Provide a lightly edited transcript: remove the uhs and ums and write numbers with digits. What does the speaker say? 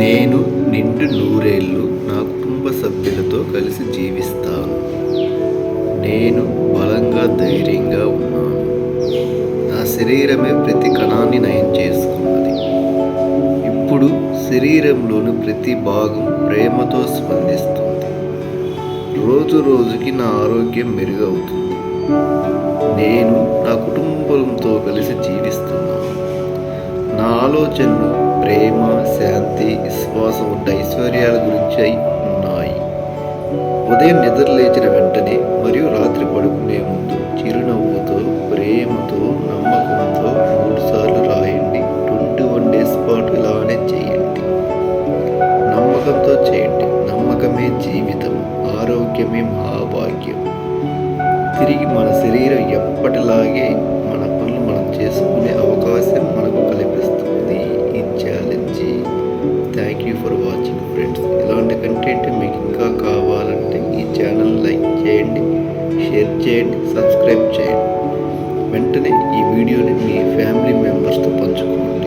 నేను నిండు నూరేళ్లు నా కుటుంబ సభ్యులతో కలిసి జీవిస్తాను. నేను బలంగా, ధైర్యంగా ఉన్నాను. నా శరీరమే ప్రతి కణాన్ని నయం చేసుకున్నది. ఇప్పుడు శరీరంలోని ప్రతి భాగం ప్రేమతో స్పందిస్తుంది. రోజు రోజుకి నా ఆరోగ్యం మెరుగవుతుంది. నేను నా కుటుంబంతో కలిసి జీవిస్తున్నాను. నా ఆలోచనలు ప్రేమ, శాంతి, విశ్వాసం వంటి ఐశ్వర్యాల గురించి ఉన్నాయి. ఉదయం నిద్ర లేచిన వెంటనే మరియు రాత్రి పడుకునే ముందు చిరునవ్వుతో, ప్రేమతో, నమ్మకంతో 3 సార్లు రాయండి. 21 డేస్ పాటు ఇలానే చేయండి. నమ్మకంతో చేయండి. నమ్మకమే జీవితం, ఆరోగ్యమే మహాభాగ్యం. తిరిగి మన శరీరం ఎప్పటిలాగే మన పనులు మనం చేసుకునే అవకాశం మనకు కల్పిస్తుంది ఈ challenge. Thank you for watching friends. ఇలాంటి కంటెంట్ మీకు ఇంకా కావాలంటే ఈ ఛానల్ లైక్ చేయండి, షేర్ చేయండి, సబ్స్క్రైబ్ చేయండి. వెంటనే ఈ వీడియోని మీ ఫ్యామిలీ మెంబర్స్తో పంచుకోండి.